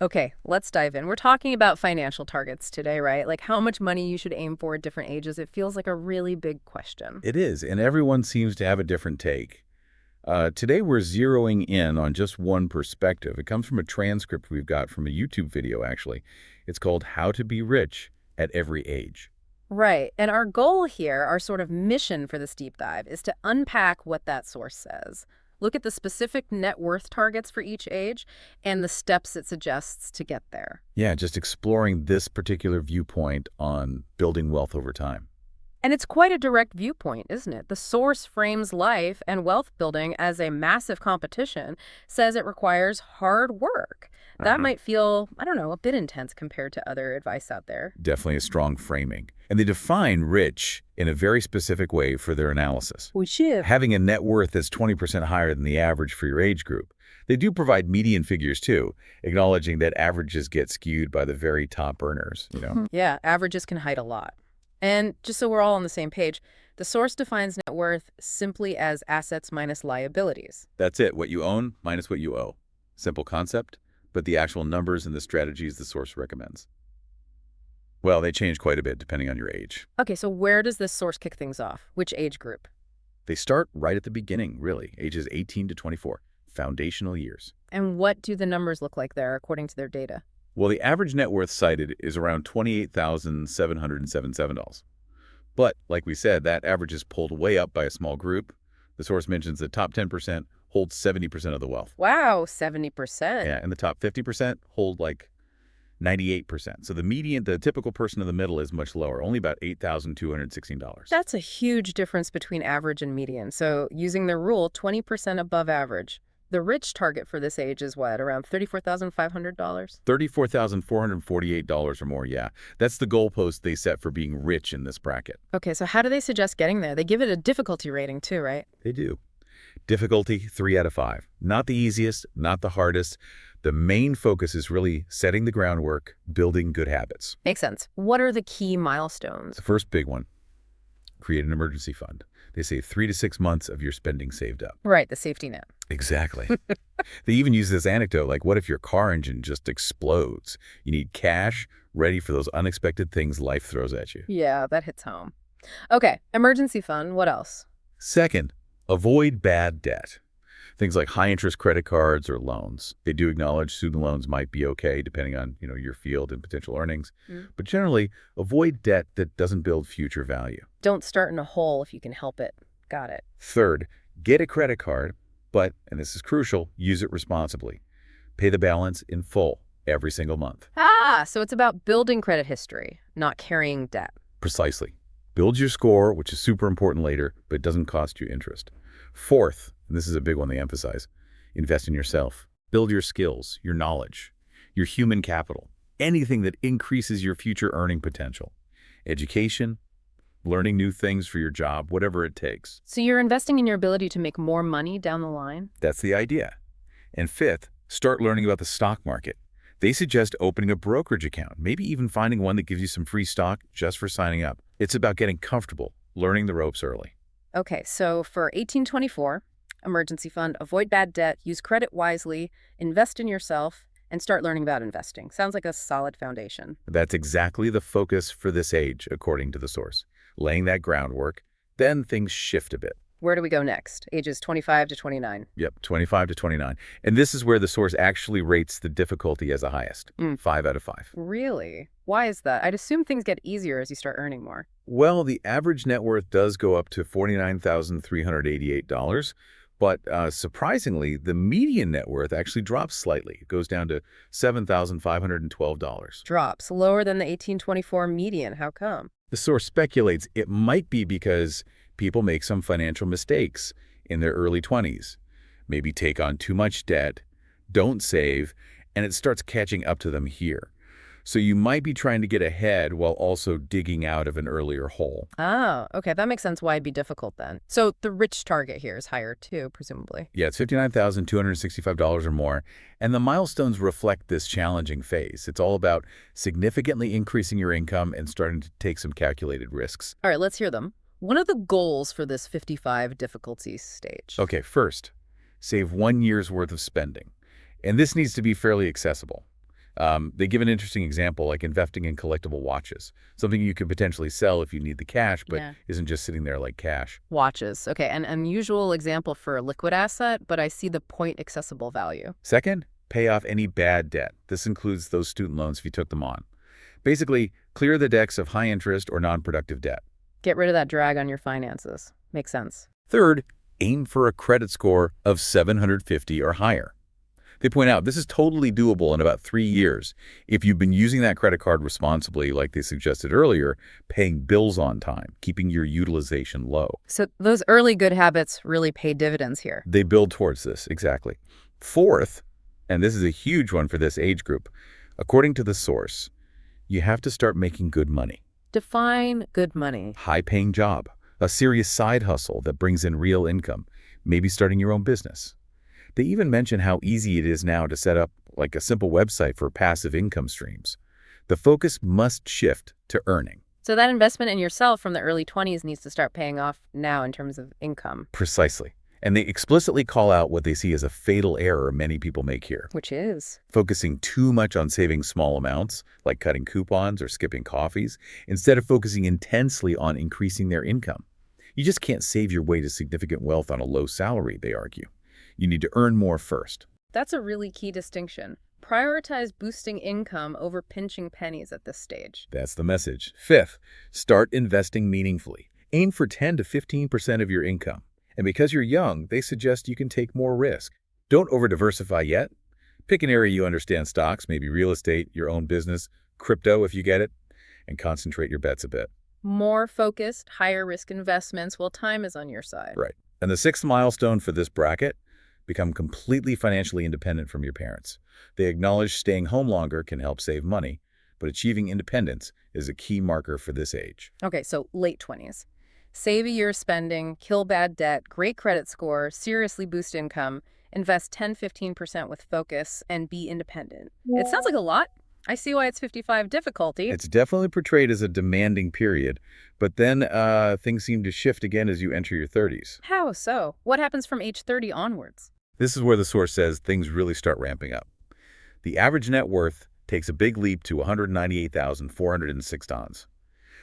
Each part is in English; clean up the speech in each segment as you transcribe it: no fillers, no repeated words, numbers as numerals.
Okay, let's dive in. We're talking about financial targets today, right? Like how much money you should aim for at different ages. It feels like a really big question. It is, and everyone seems to have a different take. Today, we're zeroing in on just one perspective. It comes from a transcript we've got from a YouTube video, actually. It's called How to Be Rich at Every Age. Right. And our goal here, our sort of mission for this deep dive, is to unpack what that source says. Look at the specific net worth targets for each age and the steps it suggests to get there. Yeah, just exploring this particular viewpoint on building wealth over time. And it's quite a direct viewpoint, isn't it? The source frames life and wealth building as a massive competition, says it requires hard work. That might feel, I don't know, a bit intense compared to other advice out there. Definitely a strong framing. And they define rich in a very specific way for their analysis. We should. Having a net worth that's 20% higher than the average for your age group. They do provide median figures too, acknowledging that averages get skewed by the very top earners. Yeah, averages can hide a lot. And just so we're all on the same page, the source defines net worth simply as assets minus liabilities. That's it, what you own minus what you owe. Simple concept, but the actual numbers and the strategies the source recommends. Well, they change quite a bit depending on your age. Okay, so where does this source kick things off? Which age group? They start right at the beginning, really, ages 18 to 24, foundational years. And what do the numbers look like there according to their data? Well, the average net worth cited is around $28,777. But, like we said, that average is pulled way up by a small group. The source mentions the top 10% hold 70% of the wealth. Wow, 70%. Yeah, and the top 50% hold like 98%. So the median, the typical person in the middle is much lower, only about $8,216. That's a huge difference between average and median. So using the rule, 20% above average. The rich target for this age is what, around $34,500? $34,448 or more, yeah. That's the goalpost they set for being rich in this bracket. Okay, so how do they suggest getting there? They give it a difficulty rating too, right? They do. Difficulty, 3 out of 5. Not the easiest, not the hardest. The main focus is really setting the groundwork, building good habits. Makes sense. What are the key milestones? The first big one, create an emergency fund. They say 3 to 6 months of your spending saved up. Right, the safety net. Exactly. They even use this anecdote, like what if your car engine just explodes? You need cash ready for those unexpected things life throws at you. Yeah, that hits home. Okay, emergency fund, what else? Second, avoid bad debt. Things like high-interest credit cards or loans. They do acknowledge student loans might be okay depending on, your field and potential earnings. But generally, avoid debt that doesn't build future value. Don't start in a hole if you can help it. Got it. Third, get a credit card, but, and this is crucial, use it responsibly. Pay the balance in full every single month. So it's about building credit history, not carrying debt. Precisely. Build your score, which is super important later, but it doesn't cost you interest. Fourth, and this is a big one they emphasize, invest in yourself. Build your skills, your knowledge, your human capital, anything that increases your future earning potential. Education, learning new things for your job, whatever it takes. So you're investing in your ability to make more money down the line? That's the idea. And fifth, start learning about the stock market. They suggest opening a brokerage account, maybe even finding one that gives you some free stock just for signing up. It's about getting comfortable, learning the ropes early. Okay, so for 1824, emergency fund, avoid bad debt, use credit wisely, invest in yourself, and start learning about investing. Sounds like a solid foundation. That's exactly the focus for this age, according to the source. Laying that groundwork, then things shift a bit. Where do we go next? Ages 25 to 29. Yep, 25 to 29. And this is where the source actually rates the difficulty as the highest, 5 out of 5. Really? Why is that? I'd assume things get easier as you start earning more. Well, the average net worth does go up to $49,388, but surprisingly, the median net worth actually drops slightly. It goes down to $7,512. Drops, lower than the 1824 median. How come? The source speculates it might be because people make some financial mistakes in their early 20s, maybe take on too much debt, don't save, and it starts catching up to them here. So you might be trying to get ahead while also digging out of an earlier hole. Oh, okay. That makes sense why it'd be difficult then. So the rich target here is higher too, presumably. Yeah, it's $59,265 or more, and the milestones reflect this challenging phase. It's all about significantly increasing your income and starting to take some calculated risks. All right, let's hear them. What are the goals for this 55 difficulty stage? Okay, first, save 1 year's worth of spending. And this needs to be fairly accessible. They give an interesting example, like investing in collectible watches, something you could potentially sell if you need the cash, but Yeah. isn't just sitting there like cash. Watches. Okay, an unusual example for a liquid asset, but I see the point accessible value. Second, pay off any bad debt. This includes those student loans if you took them on. Basically, clear the decks of high interest or non-productive debt. Get rid of that drag on your finances. Makes sense. Third, aim for a credit score of 750 or higher. They point out this is totally doable in about 3 years if you've been using that credit card responsibly, like they suggested earlier, paying bills on time, keeping your utilization low. So those early good habits really pay dividends here. They build towards this, exactly. Fourth, and this is a huge one for this age group, according to the source, you have to start making good money. Define good money. High-paying job, a serious side hustle that brings in real income, maybe starting your own business. They even mention how easy it is now to set up like a simple website for passive income streams. The focus must shift to earning. So that investment in yourself from the early 20s needs to start paying off now in terms of income. Precisely. And they explicitly call out what they see as a fatal error many people make here. Which is? Focusing too much on saving small amounts, like cutting coupons or skipping coffees, instead of focusing intensely on increasing their income. You just can't save your way to significant wealth on a low salary, they argue. You need to earn more first. That's a really key distinction. Prioritize boosting income over pinching pennies at this stage. That's the message. Fifth, start investing meaningfully. Aim for 10 to 15% of your income. And because you're young, they suggest you can take more risk. Don't over-diversify yet. Pick an area you understand: stocks, maybe real estate, your own business, crypto if you get it, and concentrate your bets a bit. More focused, higher risk investments while time is on your side. Right. And the sixth milestone for this bracket, become completely financially independent from your parents. They acknowledge staying home longer can help save money, but achieving independence is a key marker for this age. Okay, so late 20s. Save a year's spending, kill bad debt, great credit score, seriously boost income, invest 10-15% with focus, and be independent. It sounds like a lot. I see why it's 55 difficulty. It's definitely portrayed as a demanding period, but then things seem to shift again as you enter your 30s. How so? What happens from age 30 onwards? This is where the source says things really start ramping up. The average net worth takes a big leap to $198,406.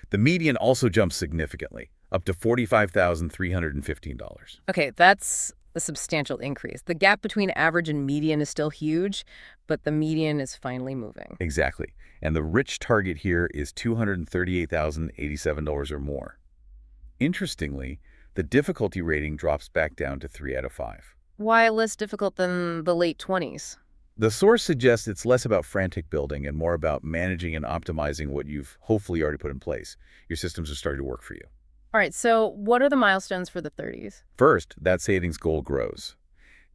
The median also jumps significantly, up to $45,315. Okay, that's a substantial increase. The gap between average and median is still huge, but the median is finally moving. Exactly. And the rich target here is $238,087 or more. Interestingly, the difficulty rating drops back down to 3 out of 5. Why less difficult than the late 20s? The source suggests it's less about frantic building and more about managing and optimizing what you've hopefully already put in place. Your systems are starting to work for you. All right, so what are the milestones for the 30s? First, that savings goal grows.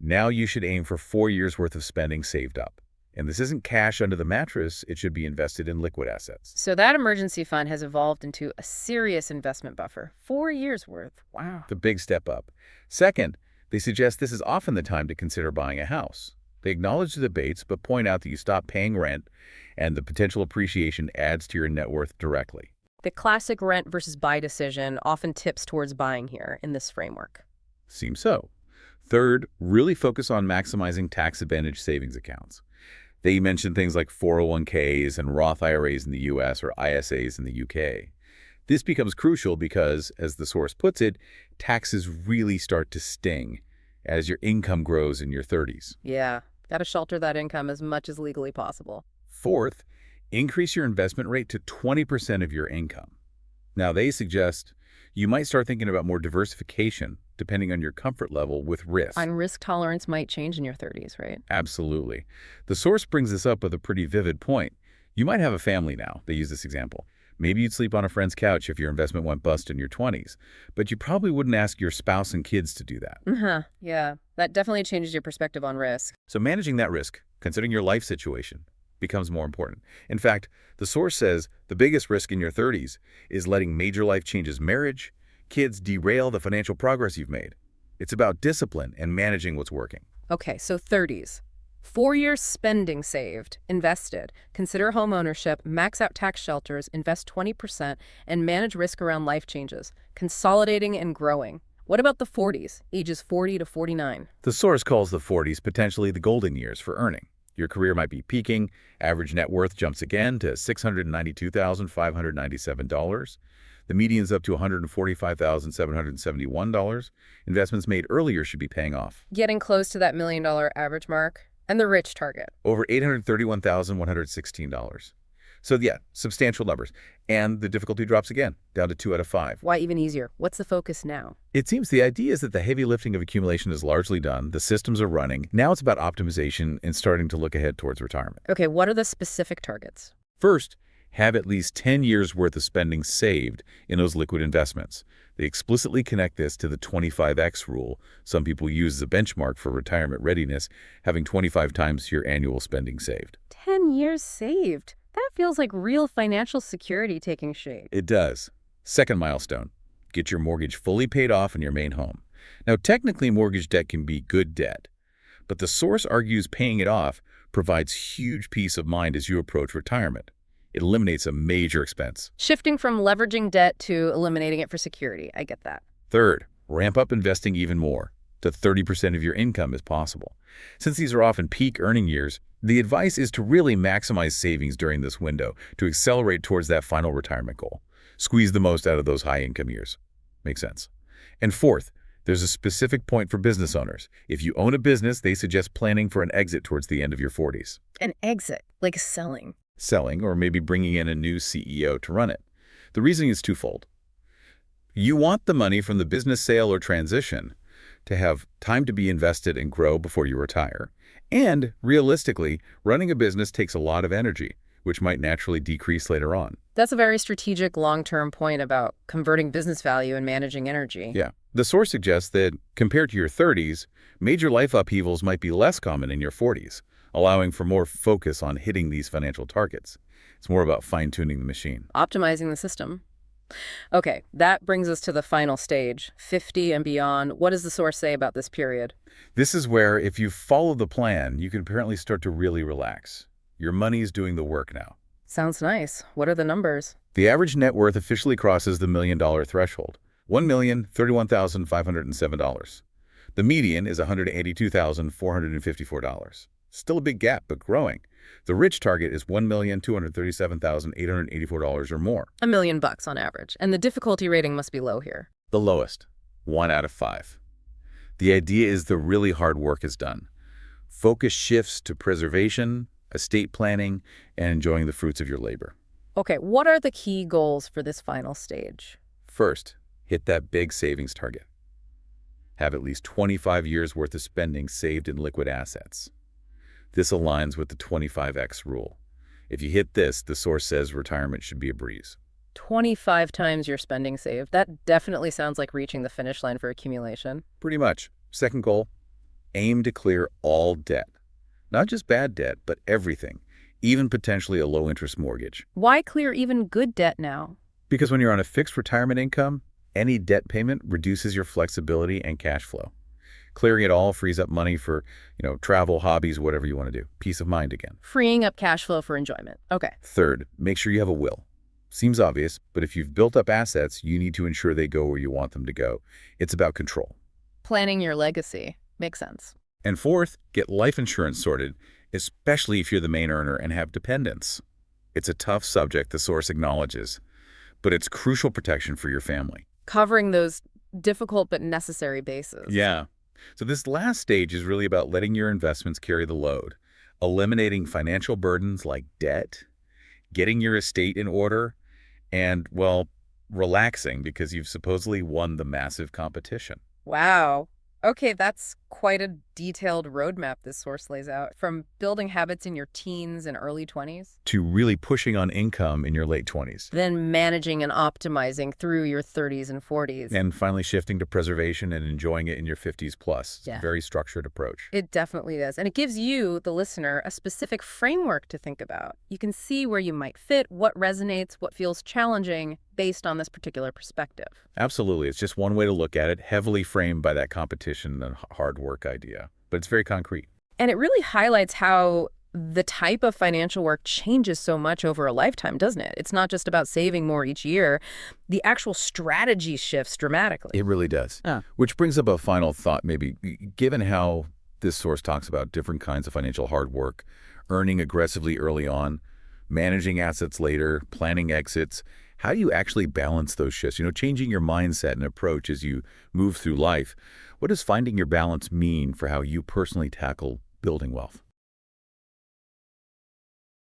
Now you should aim for 4 years' worth of spending saved up. And this isn't cash under the mattress, it should be invested in liquid assets. So that emergency fund has evolved into a serious investment buffer. 4 years worth. Wow. The big step up. Second, they suggest this is often the time to consider buying a house. They acknowledge the debates, but point out that you stop paying rent and the potential appreciation adds to your net worth directly. The classic rent versus buy decision often tips towards buying here in this framework. Seems so. Third, really focus on maximizing tax-advantaged savings accounts. They mention things like 401ks and Roth IRAs in the US or ISAs in the UK. This becomes crucial because, as the source puts it, taxes really start to sting as your income grows in your 30s. Yeah, got to shelter that income as much as legally possible. Fourth, increase your investment rate to 20% of your income. Now, they suggest you might start thinking about more diversification depending on your comfort level with risk. And risk tolerance might change in your 30s, right? Absolutely. The source brings this up with a pretty vivid point. You might have a family now. They use this example. Maybe you'd sleep on a friend's couch if your investment went bust in your 20s, but you probably wouldn't ask your spouse and kids to do that. Yeah, that definitely changes your perspective on risk. So managing that risk, considering your life situation, becomes more important. In fact, the source says the biggest risk in your 30s is letting major life changes, marriage, kids derail the financial progress you've made. It's about discipline and managing what's working. Okay, so 30s. 4 years spending saved, invested. Consider home ownership, max out tax shelters, invest 20%, and manage risk around life changes, consolidating and growing. What about the 40s, ages 40 to 49? The source calls the 40s potentially the golden years for earning. Your career might be peaking. Average net worth jumps again to $692,597. The median's up to $145,771. Investments made earlier should be paying off. Getting close to that $1 million average mark. And the rich target. Over $831,116. So yeah, substantial numbers. And the difficulty drops again, down to 2 out of 5. Why even easier? What's the focus now? It seems the idea is that the heavy lifting of accumulation is largely done. The systems are running. Now it's about optimization and starting to look ahead towards retirement. Okay, what are the specific targets? First, have at least 10 years worth of spending saved in those liquid investments. They explicitly connect this to the 25x rule some people use as a benchmark for retirement readiness, having 25 times your annual spending saved. 10 years saved. That feels like real financial security taking shape. It does. Second milestone, get your mortgage fully paid off in your main home. Now, technically, mortgage debt can be good debt, but the source argues paying it off provides huge peace of mind as you approach retirement. It eliminates a major expense. Shifting from leveraging debt to eliminating it for security. I get that. Third, ramp up investing even more, to 30% of your income if possible. Since these are often peak earning years, the advice is to really maximize savings during this window to accelerate towards that final retirement goal. Squeeze the most out of those high-income years. Makes sense. And fourth, there's a specific point for business owners. If you own a business, they suggest planning for an exit towards the end of your 40s. An exit, like selling. Selling, or maybe bringing in a new CEO to run it. The reasoning is twofold. You want the money from the business sale or transition to have time to be invested and grow before you retire. And realistically, running a business takes a lot of energy, which might naturally decrease later on. That's a very strategic long-term point about converting business value and managing energy. Yeah. The source suggests that, compared to your 30s, major life upheavals might be less common in your 40s, allowing for more focus on hitting these financial targets. It's more about fine-tuning the machine. Optimizing the system. Okay, that brings us to the final stage, 50 and beyond. What does the source say about this period? This is where, if you follow the plan, you can apparently start to really relax. Your money's doing the work now. Sounds nice. What are the numbers? The average net worth officially crosses the $1 million threshold, $1,031,507. The median is $182,454. Still a big gap, but growing. The rich target is $1,237,884 or more. $1 million on average. And the difficulty rating must be low here. The lowest, 1 out of 5. The idea is the really hard work is done. Focus shifts to preservation, estate planning, and enjoying the fruits of your labor. Okay, what are the key goals for this final stage? First, hit that big savings target. Have at least 25 years worth of spending saved in liquid assets. This aligns with the 25x rule. If you hit this, the source says retirement should be a breeze. 25 times your spending saved. That definitely sounds like reaching the finish line for accumulation. Pretty much. Second goal, aim to clear all debt. Not just bad debt, but everything, even potentially a low-interest mortgage. Why clear even good debt now? Because when you're on a fixed retirement income, any debt payment reduces your flexibility and cash flow. Clearing it all frees up money for, travel, hobbies, whatever you want to do. Peace of mind again. Freeing up cash flow for enjoyment. Okay. Third, make sure you have a will. Seems obvious, but if you've built up assets, you need to ensure they go where you want them to go. It's about control. Planning your legacy. Makes sense. And fourth, get life insurance sorted, especially if you're the main earner and have dependents. It's a tough subject, the source acknowledges, but it's crucial protection for your family. Covering those difficult but necessary bases. Yeah. So this last stage is really about letting your investments carry the load, eliminating financial burdens like debt, getting your estate in order, and, well, relaxing because you've supposedly won the massive competition. Wow. Okay, that's quite a detailed roadmap this source lays out, from building habits in your teens and early 20s. To really pushing on income in your late 20s. Then managing and optimizing through your 30s and 40s. And finally shifting to preservation and enjoying it in your 50s plus. It's Yeah. a very structured approach. It definitely is. And it gives you, the listener, a specific framework to think about. You can see where you might fit, what resonates, what feels challenging based on this particular perspective. Absolutely. It's just one way to look at it, heavily framed by that competition and hard work idea. But it's very concrete. And it really highlights how the type of financial work changes so much over a lifetime, doesn't it? It's not just about saving more each year. The actual strategy shifts dramatically. It really does. Yeah. Which brings up a final thought, maybe. Given how This source talks about different kinds of financial hard work, earning aggressively early on, managing assets later, planning exits. How do you actually balance those shifts? Changing your mindset and approach as you move through life. What does finding your balance mean for how you personally tackle building wealth?